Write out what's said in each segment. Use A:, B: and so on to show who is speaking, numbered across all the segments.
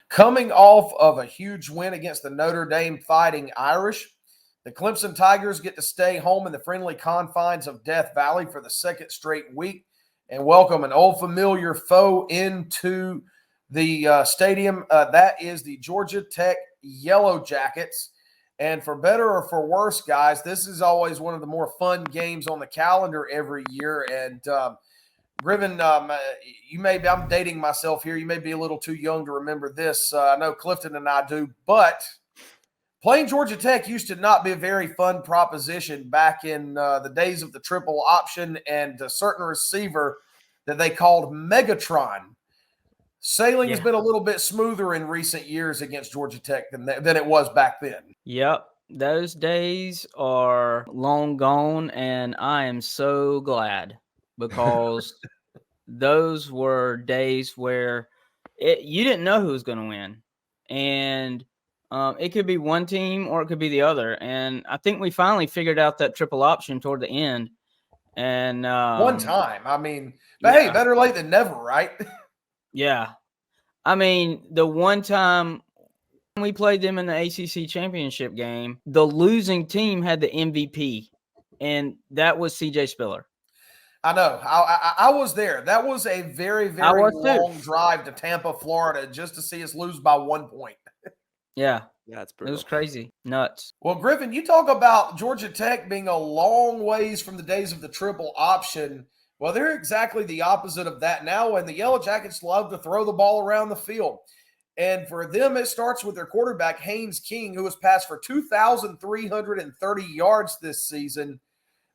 A: Coming off of a huge win against the Notre Dame Fighting Irish, the Clemson Tigers get to stay home in the friendly confines of Death Valley for the second straight week and welcome an old familiar foe into the stadium. That is the Georgia Tech Yellow Jackets. And for better or for worse, guys, this is always one of the more fun games on the calendar every year. And Griffin, I'm dating myself here. You may be a little too young to remember this. I know Clifton and I do, but playing Georgia Tech used to not be a very fun proposition back in the days of the triple option and a certain receiver that they called Megatron. Sailing has been a little bit smoother in recent years against Georgia Tech than it was back then.
B: Yep. Those days are long gone, and I am so glad because those were days where you didn't know who was going to win. And it could be one team or it could be the other. And I think we finally figured out that triple option toward the end. And
A: one time. I mean, but hey, better late than never, right?
B: Yeah. I mean, the one time we played them in the ACC championship game, the losing team had the MVP, and that was CJ Spiller.
A: I know. I was there. That was a very, very long drive to Tampa, Florida, just to see us lose by 1 point.
B: Yeah.
C: That's brutal.
B: It was crazy. Nuts.
A: Well, Griffin, you talk about Georgia Tech being a long ways from the days of the triple option. Well, they're exactly the opposite of that now, and the Yellow Jackets love to throw the ball around the field. And for them, it starts with their quarterback, Haynes King, who has passed for 2,330 yards this season.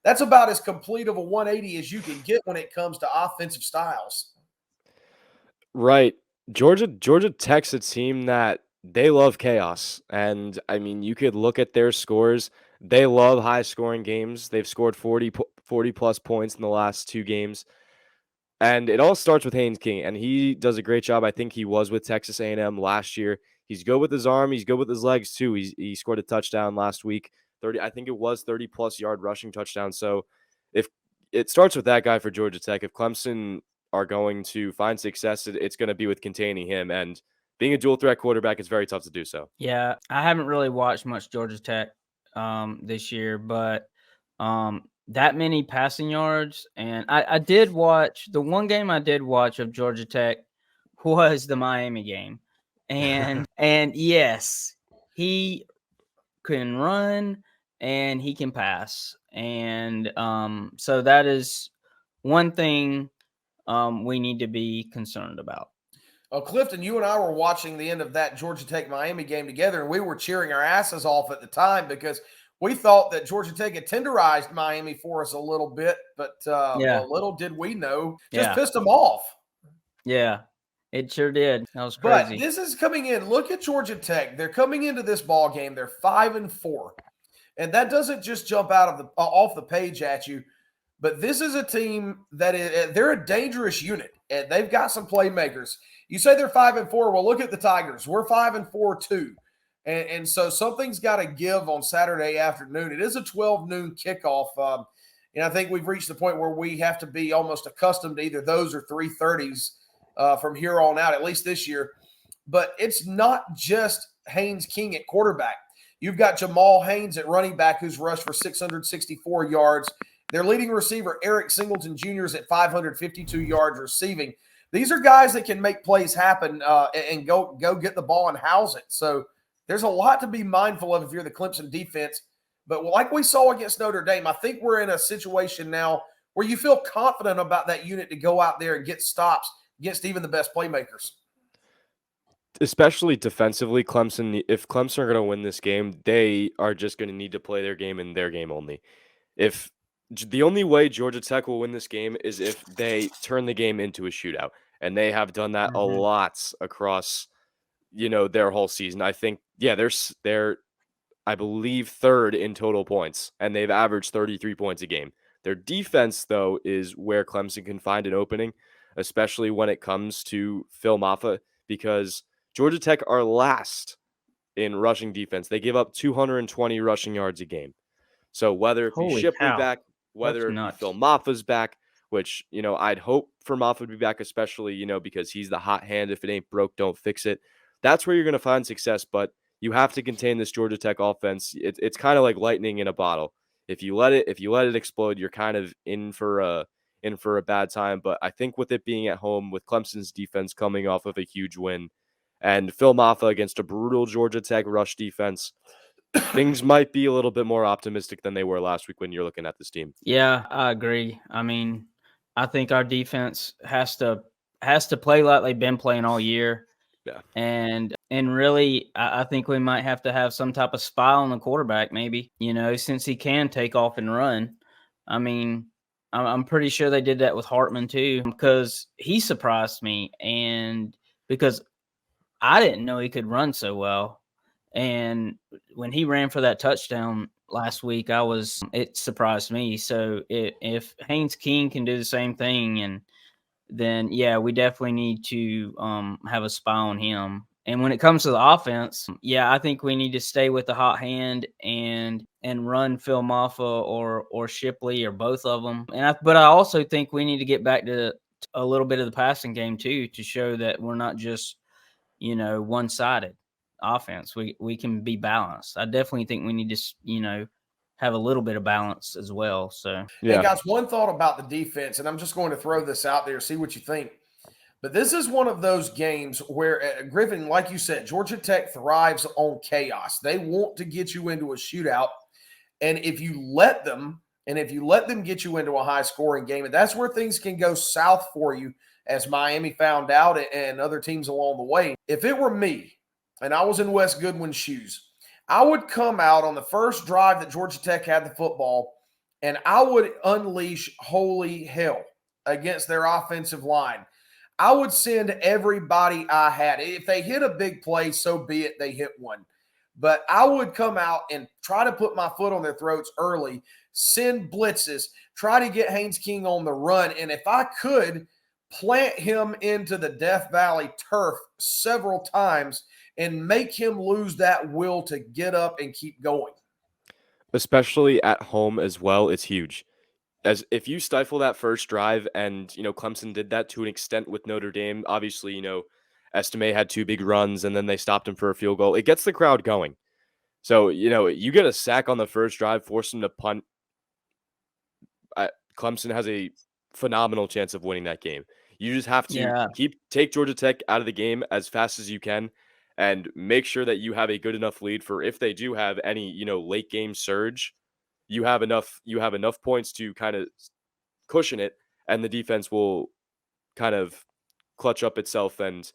A: That's about as complete of a 180 as you can get when it comes to offensive styles.
C: Right. Georgia Tech's a team that they love chaos. And, I mean, you could look at their scores. They love high-scoring games. They've scored 40-plus points in the last 2 games. And it all starts with Haynes King, and he does a great job. I think he was with Texas A&M last year. He's good with his arm. He's good with his legs, too. He scored a touchdown last week. 30, I think it was 30-plus yard rushing touchdown. So if it starts with that guy for Georgia Tech, if Clemson are going to find success, it's going to be with containing him. And being a dual-threat quarterback, it's very tough to do so.
B: Yeah, I haven't really watched much Georgia Tech this year, but that many passing yards. And I did watch – the one game I did watch of Georgia Tech was the Miami game. And yes, he can run and he can pass. And so that is one thing we need to be concerned about.
A: Clifton, you and I were watching the end of that Georgia Tech-Miami game together, and we were cheering our asses off at the time because we thought that Georgia Tech had tenderized Miami for us a little bit, but well, little did we know, just pissed them off.
B: Yeah, it sure did. That was crazy.
A: But this is coming in. Look at Georgia Tech. They're coming into this ball game. They're 5-4, and that doesn't just jump out of off the page at you. But this is a team that they're a dangerous unit, and they've got some playmakers. You say they're 5-4. Well, look at the Tigers. We're 5-4 too. And so something's got to give on Saturday afternoon. It is a 12 noon kickoff. And I think we've reached the point where we have to be almost accustomed to either those or 3:30s from here on out, at least this year. But it's not just Haynes King at quarterback. You've got Jamal Haynes at running back, who's rushed for 664 yards. Their leading receiver, Eric Singleton Jr., is at 552 yards receiving. These are guys that can make plays happen and go get the ball and house it. So there's a lot to be mindful of if you're the Clemson defense. But like we saw against Notre Dame, I think we're in a situation now where you feel confident about that unit to go out there and get stops against even the best playmakers.
C: Especially defensively, Clemson, if Clemson are going to win this game, they are just going to need to play their game and their game only. If the only way Georgia Tech will win this game is if they turn the game into a shootout. And they have done that a lot across, their whole season. I think, they're I believe, third in total points, and they've averaged 33 points a game. Their defense, though, is where Clemson can find an opening, especially when it comes to Phil Maffa, because Georgia Tech are last in rushing defense. They give up 220 rushing yards a game. So whether it be Shipley back, whether it be Phil Maffa's back, which, I'd hope for Maffa to be back, especially, because he's the hot hand. If it ain't broke, don't fix it. that's where you're going to find success. But you have to contain this Georgia Tech offense. It's kind of like lightning in a bottle. If you let it explode, you're kind of in for a bad time. But I think with it being at home, with Clemson's defense coming off of a huge win, and Phil Maffa against a brutal Georgia Tech rush defense, things might be a little bit more optimistic than they were last week when you're looking at this team.
B: Yeah, I agree. I mean, I think our defense has to play like they've been playing all year.
C: Yeah.
B: And really, I think we might have to have some type of spy on the quarterback, maybe, since he can take off and run. I mean, I'm pretty sure they did that with Hartman too, because he surprised me, and because I didn't know he could run so well. And when he ran for that touchdown last week, it surprised me. So if Haynes King can do the same thing, and then yeah, we definitely need to have a spy on him. And when it comes to the offense, yeah, I think we need to stay with the hot hand and run Phil Maffa or Shipley or both of them. But I also think we need to get back to a little bit of the passing game too, to show that we're not just one-sided offense. We can be balanced. I definitely think we need to have a little bit of balance as well. So
A: yeah. Hey guys, one thought about the defense, and I'm just going to throw this out there, see what you think. But this is one of those games where Griffin, like you said, Georgia Tech thrives on chaos. They want to get you into a shootout, and if you let them get you into a high-scoring game, and that's where things can go south for you, as Miami found out and other teams along the way. If it were me and I was in Wes Goodwin's shoes, I would come out on the first drive that Georgia Tech had the football, and I would unleash holy hell against their offensive line. I would send everybody I had. If they hit a big play, so be it, they hit one. But I would come out and try to put my foot on their throats early, send blitzes, try to get Haynes King on the run, and if I could, plant him into the Death Valley turf several times and make him lose that will to get up and keep going.
C: Especially at home as well, it's huge. As if you stifle that first drive, and Clemson did that to an extent with Notre Dame. Obviously, Estime had 2 big runs and then they stopped him for a field goal. It gets the crowd going. So, you get a sack on the first drive, force them to punt. Clemson has a phenomenal chance of winning that game. You just have to take Georgia Tech out of the game as fast as you can and make sure that you have a good enough lead for if they do have any, late game surge, you have enough points to kind of cushion it, and the defense will kind of clutch up itself and,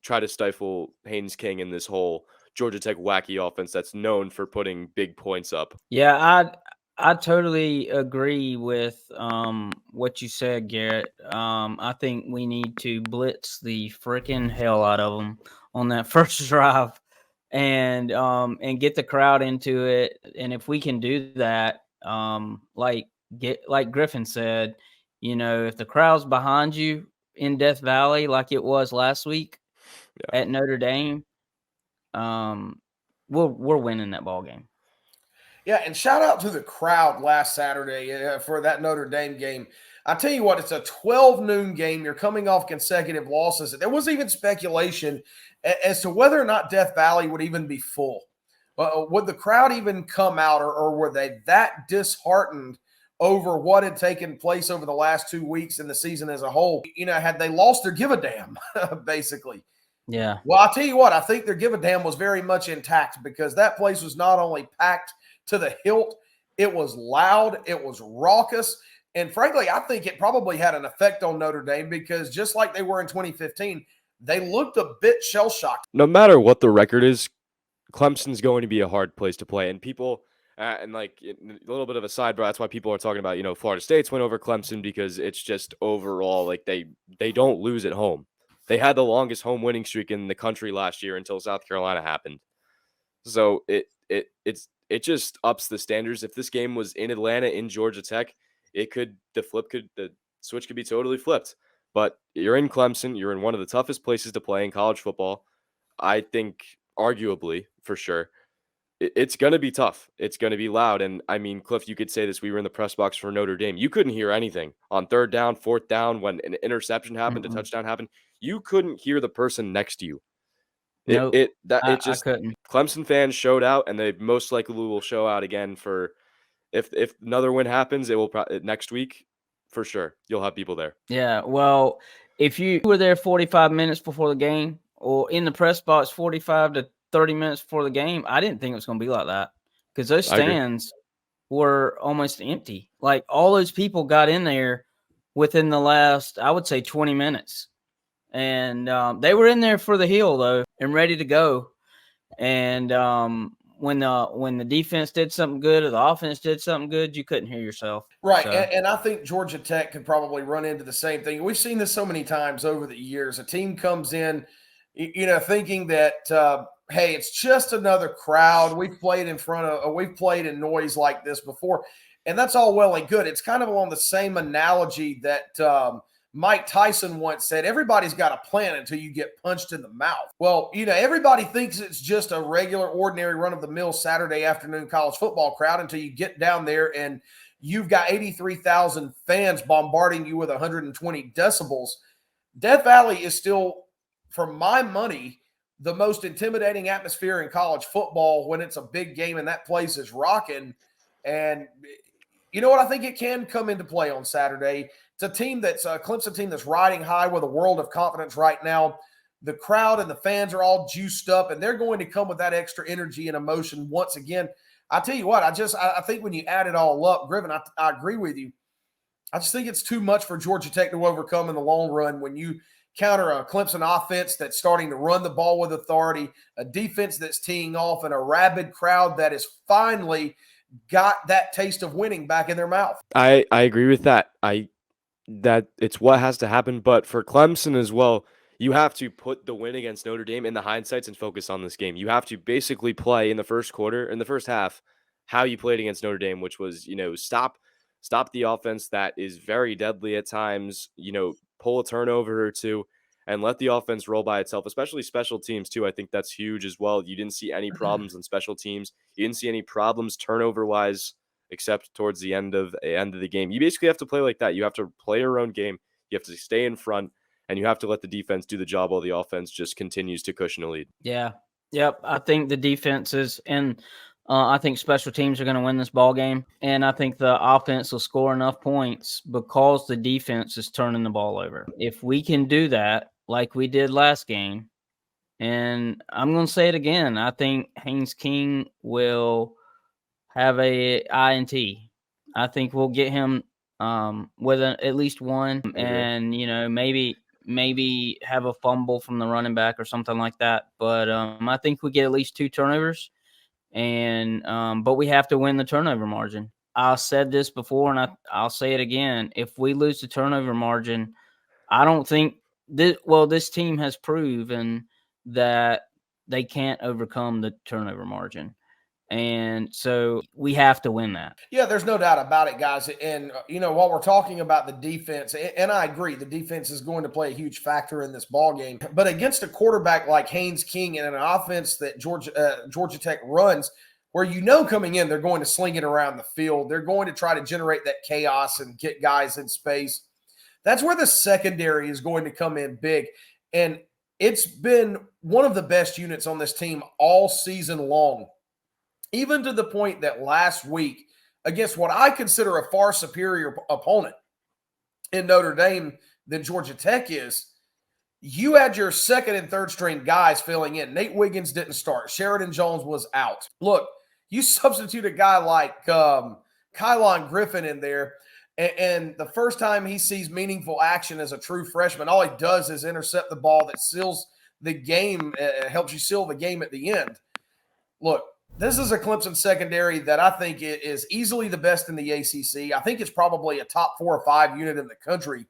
C: try to stifle Haynes King in this whole Georgia Tech wacky offense that's known for putting big points up.
B: Yeah, I totally agree with what you said, Garrett. I think we need to blitz the freaking hell out of them on that first drive, and get the crowd into it. And if we can do that, like Griffin said, if the crowd's behind you in Death Valley like it was last week at Notre Dame, we're winning that ball game.
A: Yeah, and shout out to the crowd last Saturday for that Notre Dame game. I tell you what, it's a 12 noon game. You're coming off consecutive losses. There was even speculation as to whether or not Death Valley would even be full. Would the crowd even come out, or were they that disheartened over what had taken place over the last 2 weeks in the season as a whole? Had they lost their give a damn, basically?
B: Yeah.
A: Well, I'll tell you what, I think their give a damn was very much intact, because that place was not only packed to the hilt, it was loud, it was raucous, and frankly, I think it probably had an effect on Notre Dame, because just like they were in 2015, they looked a bit shell-shocked.
C: No matter what the record is, Clemson's going to be a hard place to play, and people, and like a little bit of a sidebar, that's why people are talking about, Florida State's went over Clemson, because it's just overall like they don't lose at home. They had the longest home winning streak in the country last year until South Carolina happened. So it just ups the standards. If this game was in Atlanta, in Georgia Tech, the switch could be totally flipped. But you're in Clemson, you're in one of the toughest places to play in college football. I think arguably, for sure, it's going to be tough. It's going to be loud. And I mean, Cliff, you could say this. We were in the press box for Notre Dame. You couldn't hear anything on 3rd down, 4th down, when an interception happened, a touchdown happened. You couldn't hear the person next to you.
B: Nope.
C: It
B: I
C: just
B: couldn't.
C: Clemson fans showed out, and they most likely will show out again for if another win happens, it will next week for sure. You'll have people there.
B: Yeah. Well, if you were there 45 minutes before the game or in the press box 45 to 30 minutes before the game, I didn't think it was going to be like that because those
C: I agree.
B: stands were almost empty. Like all those people got in there within the last, I would say, 20 minutes. And they were in there for the hill, though, and ready to go. And when the defense did something good or the offense did something good, you couldn't hear yourself.
A: Right.
B: So.
A: And I think Georgia Tech could probably run into the same thing. We've seen this so many times over the years. A team comes in, thinking that, hey, it's just another crowd. We've played in noise like this before. And that's all well and good. It's kind of along the same analogy that Mike Tyson once said, everybody's got a plan until you get punched in the mouth. Well, everybody thinks it's just a regular, ordinary run-of-the-mill Saturday afternoon college football crowd until you get down there and you've got 83,000 fans bombarding you with 120 decibels. Death Valley is still, for my money, the most intimidating atmosphere in college football when it's a big game and that place is rocking. And you know what? I think it can come into play on Saturday. It's a team that's a Clemson team that's riding high with a world of confidence right now. The crowd and the fans are all juiced up, and they're going to come with that extra energy and emotion once again. I tell you what, I think when you add it all up, Griffin, I agree with you. I just think it's too much for Georgia Tech to overcome in the long run when you counter a Clemson offense that's starting to run the ball with authority, a defense that's teeing off, and a rabid crowd that has finally got that taste of winning back in their mouth.
C: I agree with that. That it's what has to happen, but for Clemson as well, you have to put the win against Notre Dame in the hindsights and focus on this game. You have to basically play in the first half, how you played against Notre Dame, which was, stop the offense that is very deadly at times, pull a turnover or two and let the offense roll by itself, especially special teams too. I think that's huge as well. You didn't see any problems on special teams. You didn't see any problems turnover wise, except towards the end of the game. You basically have to play like that. You have to play your own game. You have to stay in front, and you have to let the defense do the job while the offense just continues to cushion a lead.
B: Yeah. Yep. I think the defenses and I think special teams are going to win this ball game, and I think the offense will score enough points because the defense is turning the ball over. If we can do that like we did last game, and I'm going to say it again, I think Haynes King will have a INT. I think we'll get him with at least one, and maybe have a fumble from the running back or something like that. But I think we get at least 2 turnovers, and but we have to win the turnover margin. I said this before, and I'll say it again. If we lose the turnover margin, I don't think this team has proven that they can't overcome the turnover margin. And so we have to win that.
A: Yeah, there's no doubt about it, guys. And, while we're talking about the defense, and I agree, the defense is going to play a huge factor in this ball game. But against a quarterback like Haynes King and an offense that Georgia Tech runs, where coming in, they're going to sling it around the field. They're going to try to generate that chaos and get guys in space. That's where the secondary is going to come in big. And it's been one of the best units on this team all season long. Even to the point that last week, against what I consider a far superior opponent in Notre Dame than Georgia Tech is, you had your second and third string guys filling in. Nate Wiggins didn't start. Sheridan Jones was out. Look, you substitute a guy like Kylon Griffin in there, and the first time he sees meaningful action as a true freshman, all he does is intercept the ball that seals the game, helps you seal the game at the end. Look, this is a Clemson secondary that I think is easily the best in the ACC. I think it's probably a top 4 or 5 unit in the country.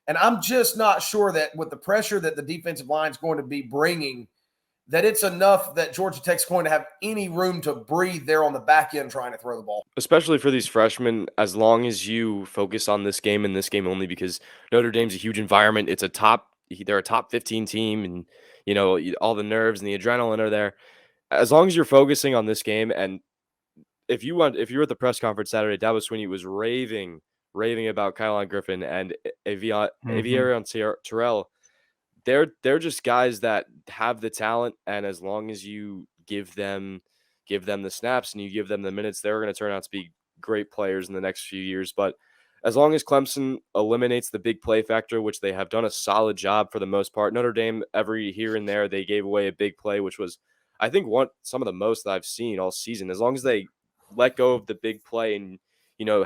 A: And I'm just not sure that with the pressure that the defensive line is going to be bringing, that it's enough that Georgia Tech's going to have any room to breathe there on the back end trying to throw the ball.
C: Especially for these freshmen, as long as you focus on this game and this game only, because Notre Dame's a huge environment. They're a top 15 team, and, all the nerves and the adrenaline are there. As long as you're focusing on this game, and if you were at the press conference Saturday, Dabo Swinney was raving about Kylon Griffin and Aviarion Terrell. they're just guys that have the talent, and as long as you give them the snaps and you give them the minutes, they're going to turn out to be great players in the next few years. But as long as Clemson eliminates the big play factor, which they have done a solid job for the most part. Notre Dame, every here and there, they gave away a big play, which was, I think, some of the most that I've seen all season. As long as they let go of the big play and,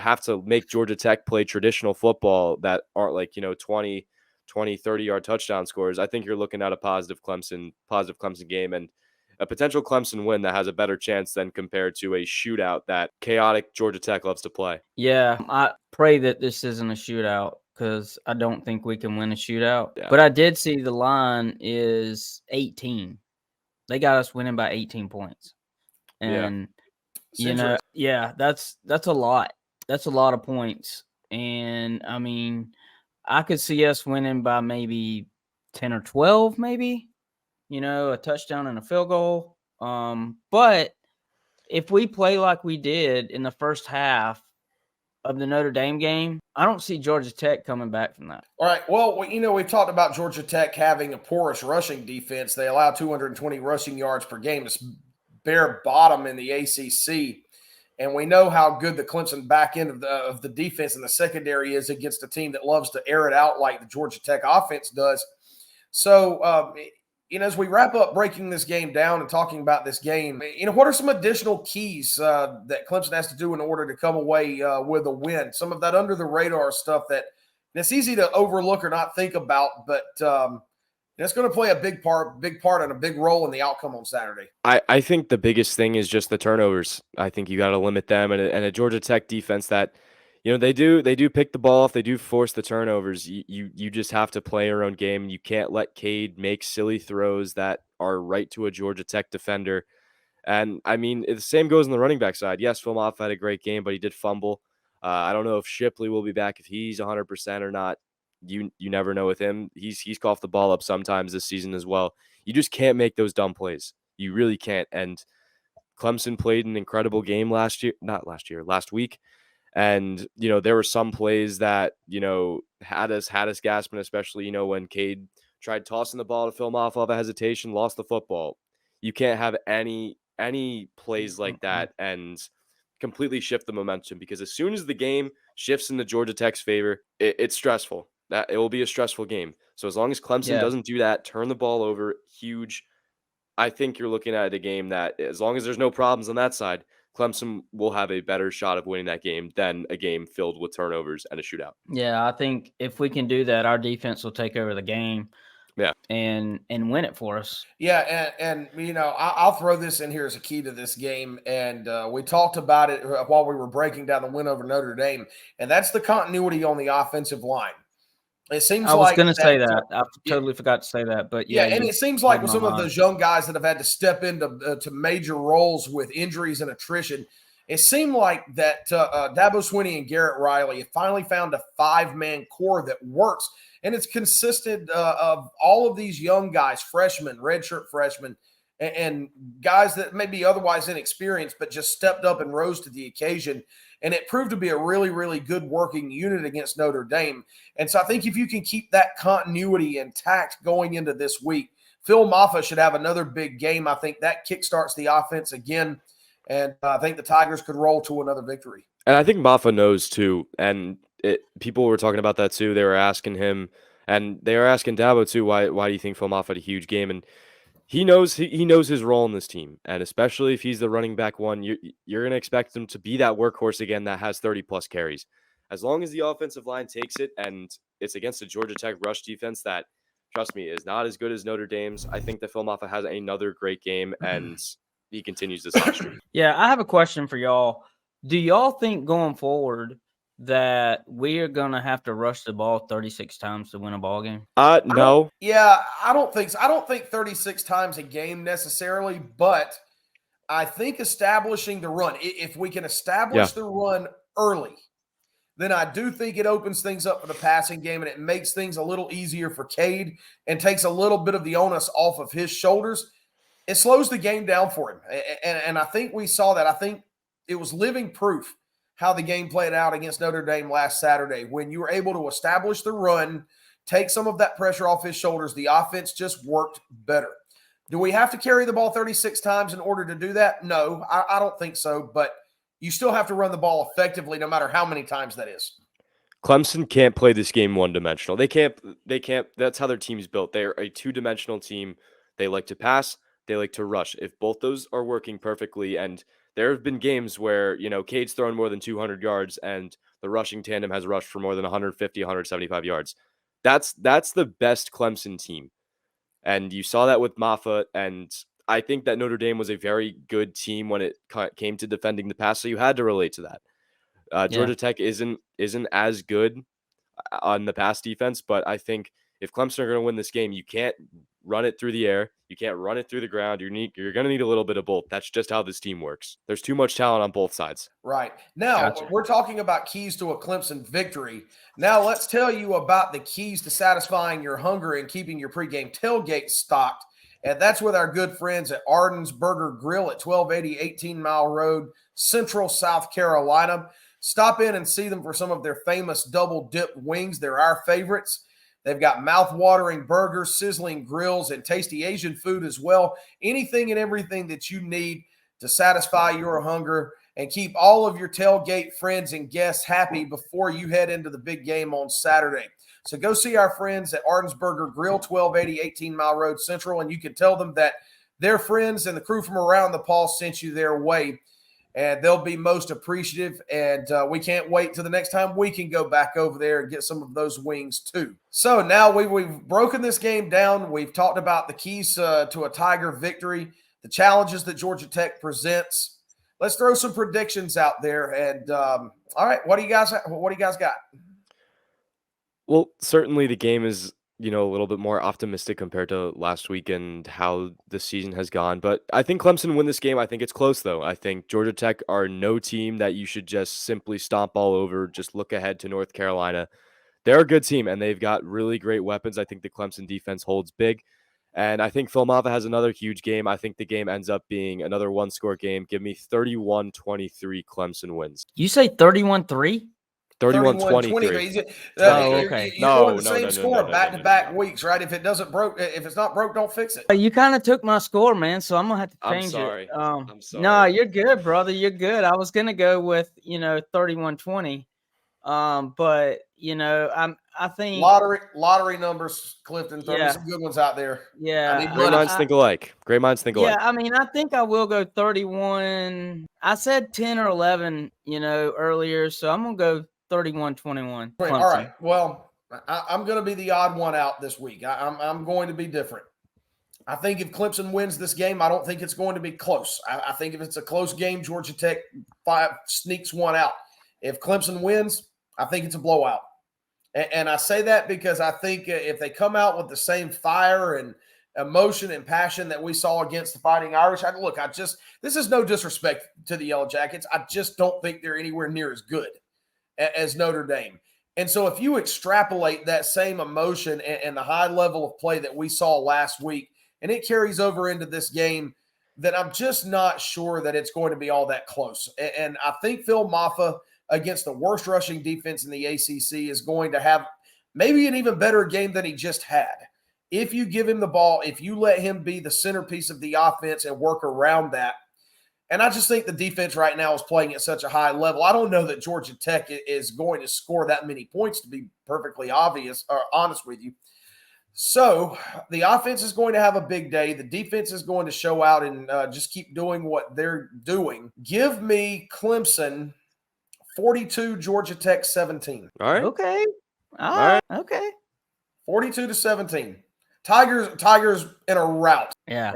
C: have to make Georgia Tech play traditional football that aren't like, 20, 30-yard touchdown scores, I think you're looking at a positive Clemson game and a potential Clemson win that has a better chance than compared to a shootout that chaotic Georgia Tech loves to play.
B: Yeah, I pray that this isn't a shootout because I don't think we can win a shootout.
C: Yeah.
B: But I did see the line is 18. They got us winning by 18 points. And, that's a lot. That's a lot of points. And, I mean, I could see us winning by maybe 10 or 12, maybe, a touchdown and a field goal. But if we play like we did in the first half of the Notre Dame game, I don't see Georgia Tech coming back from that.
A: All right. Well, we've talked about Georgia Tech having a porous rushing defense. They allow 220 rushing yards per game. It's bare bottom in the ACC. And we know how good the Clemson back end of the defense and the secondary is against a team that loves to air it out like the Georgia Tech offense does. So, as we wrap up breaking this game down and talking about this game, what are some additional keys that Clemson has to do in order to come away with a win? Some of that under the radar stuff that it's easy to overlook or not think about, but it's going to play a big part and a big role in the outcome on Saturday.
C: I think the biggest thing is just the turnovers. I think you got to limit them, and a Georgia Tech defense that, they do pick the ball off. They do force the turnovers. You just have to play your own game. You can't let Cade make silly throws that are right to a Georgia Tech defender. And I mean, the same goes on the running back side. Yes, Phil Moffitt had a great game, but he did fumble. I don't know if Shipley will be back, if he's 100% or not. You never know with him. He's coughed the ball up sometimes this season as well. You just can't make those dumb plays. You really can't. And Clemson played an incredible game last week. And, there were some plays that, had us gasping, especially, when Cade tried tossing the ball to Phil Moffitt off a hesitation, lost the football. You can't have any plays like that and completely shift the momentum, because as soon as the game shifts in the Georgia Tech's favor, it's stressful. That it will be a stressful game. So as long as Clemson doesn't do that, turn the ball over, huge. I think you're looking at a game that, as long as there's no problems on that side, Clemson will have a better shot of winning that game than a game filled with turnovers and a shootout.
B: Yeah, I think if we can do that, our defense will take over the game.
C: Yeah,
B: and win it for us.
A: Yeah, and I'll throw this in here as a key to this game, and we talked about it while we were breaking down the win over Notre Dame, and that's the continuity on the offensive line. It seems
B: I was going to say that. I totally forgot to say that, but
A: yeah, and it seems like with some of those young guys that have had to step into to major roles with injuries and attrition, it seemed like that Dabo Swinney and Garrett Riley have finally found a 5-man core that works, and it's consisted of all of these young guys, freshmen, redshirt freshmen, and guys that may be otherwise inexperienced but just stepped up and rose to the occasion. And it proved to be a really, really good working unit against Notre Dame. And so I think if you can keep that continuity intact going into this week, Phil Moffitt should have another big game. I think that kickstarts the offense again. And I think the Tigers could roll to another victory.
C: And I think Moffitt knows too. And people were talking about that too. They were asking him, and they were asking Dabo too, why do you think Phil Moffitt had a huge game? And he knows his role in this team, and especially if he's the running back one, you're going to expect him to be that workhorse again that has 30-plus carries. As long as the offensive line takes it, and it's against a Georgia Tech rush defense that, trust me, is not as good as Notre Dame's, I think that Phil Moffitt has another great game, and he continues this hot streak.
B: Yeah, I have a question for y'all. Do y'all think going forward that we are going to have to rush the ball 36 times to win a ball game?
C: No.
A: I don't think so. I don't think 36 times a game necessarily, but I think establishing the run, if we can establish the run early, then I do think it opens things up for the passing game, and it makes things a little easier for Cade and takes a little bit of the onus off of his shoulders. It slows the game down for him, and I think we saw that. I think it was living proof how the game played out against Notre Dame last Saturday when you were able to establish the run, take some of that pressure off his shoulders. The offense just worked better. Do we have to carry the ball 36 times in order to do that? No, I don't think so, but you still have to run the ball effectively no matter how many times that is.
C: Clemson can't play this game one-dimensional. They can't. That's how their team's built. They're a two-dimensional team. They like to pass. They like to rush. If both those are working perfectly, and there have been games where, Cade's thrown more than 200 yards and the rushing tandem has rushed for more than 150, 175 yards. That's the best Clemson team. And you saw that with Maffa, and I think that Notre Dame was a very good team when it came to defending the pass, so you had to relate to that. Georgia Tech isn't as good on the pass defense, but I think if Clemson are going to win this game, you can't run it through the air. You can't run it through the ground. You're going to need a little bit of both. That's just how this team works. There's too much talent on both sides.
A: Right. Now, We're talking about keys to a Clemson victory. Now, let's tell you about the keys to satisfying your hunger and keeping your pregame tailgate stocked. And that's with our good friends at Arden's Burger Grill at 1280 18 Mile Road, Central South Carolina. Stop in and see them for some of their famous double-dipped wings. They're our favorites. They've got mouth-watering burgers, sizzling grills, and tasty Asian food as well. Anything and everything that you need to satisfy your hunger and keep all of your tailgate friends and guests happy before you head into the big game on Saturday. So go see our friends at Arden's Burger Grill, 1280 18 Mile Road Central, and you can tell them that their friends and the crew from around the Paul sent you their way. And they'll be most appreciative. And we can't wait till the next time we can go back over there and get some of those wings too. So now we've broken this game down. We've talked about the keys to a Tiger victory, the challenges that Georgia Tech presents. Let's throw some predictions out there. And all right, what do you guys got?
C: Well, certainly the game is a little bit more optimistic compared to last week and how the season has gone. But I think Clemson win this game. I think it's close, though. I think Georgia Tech are no team that you should just simply stomp all over, just look ahead to North Carolina. They're a good team, and they've got really great weapons. I think the Clemson defense holds big. And I think Phil Maffa has another huge game. I think the game ends up being another one-score game. Give me 31-23 Clemson wins.
B: You say 31-3?
C: 31-23.
A: Okay. You're going the same score back-to-back weeks, right? If it's not broke, don't fix it.
B: You kind of took my score, man, so I'm going to have to change it.
C: I'm sorry.
B: No, you're good, brother. You're good. I was going to go with, 31-20. But, I think
A: lottery numbers, Clifton, throw some good ones out there.
B: Yeah.
C: Great minds think alike.
B: Yeah, I think I will go 31. I said 10 or 11, earlier, so I'm going to go 31-21.
A: All right. Well, I'm going to be the odd one out this week. I'm going to be different. I think if Clemson wins this game, I don't think it's going to be close. I think if it's a close game, Georgia Tech sneaks one out. If Clemson wins, I think it's a blowout. And I say that because I think if they come out with the same fire and emotion and passion that we saw against the Fighting Irish, this is no disrespect to the Yellow Jackets. I just don't think they're anywhere near as good as Notre Dame. And so if you extrapolate that same emotion and the high level of play that we saw last week, and it carries over into this game, then I'm just not sure that it's going to be all that close. And I think Phil Maffa, against the worst rushing defense in the ACC, is going to have maybe an even better game than he just had. If you give him the ball, if you let him be the centerpiece of the offense and work around that. And I just think the defense right now is playing at such a high level. I don't know that Georgia Tech is going to score that many points, to be perfectly honest with you. So the offense is going to have a big day. The defense is going to show out and just keep doing what they're doing. Give me Clemson 42, Georgia Tech 17.
C: All right.
B: Okay. All right. Okay.
A: 42-17. Tigers in a rout.
B: Yeah.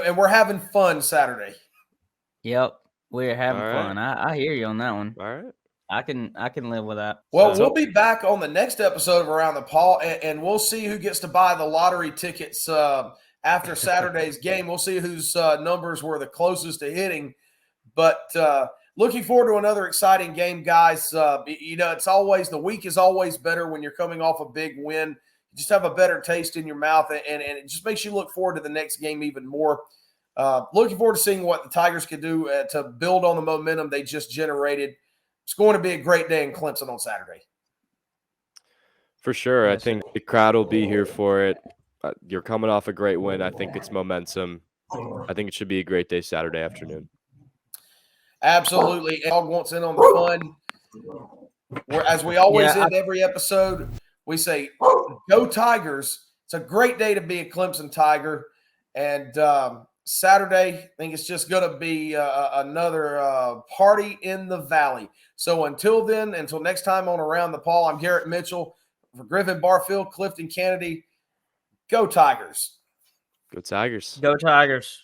A: And we're having fun Saturday.
B: Yep. We're having
C: All
B: fun. I hear you on that one.
C: All right.
B: I can live with that.
A: Well, we'll be back on the next episode of Around the Paul, and we'll see who gets to buy the lottery tickets after Saturday's game. We'll see whose numbers were the closest to hitting. But looking forward to another exciting game, guys. It's always, the week is always better when you're coming off a big win. You just have a better taste in your mouth, and it just makes you look forward to the next game even more. Looking forward to seeing what the Tigers can do to build on the momentum they just generated. It's going to be a great day in Clemson on Saturday.
C: For sure. I
B: Yes, sir.
C: think the crowd will be here for it. You're coming off a great win. I think it's momentum. I think it should be a great day Saturday afternoon.
A: Absolutely. Dog wants in on the fun. As we always
B: Yeah,
A: end every episode, we say, go Tigers. It's a great day to be a Clemson Tiger. And Saturday, I think it's just going to be another party in the Valley. So until then, until next time on Around the Paul, I'm Garrett Mitchell. For Griffin Barfield, Clifton Kennedy, go Tigers.
C: Go Tigers.
B: Go Tigers.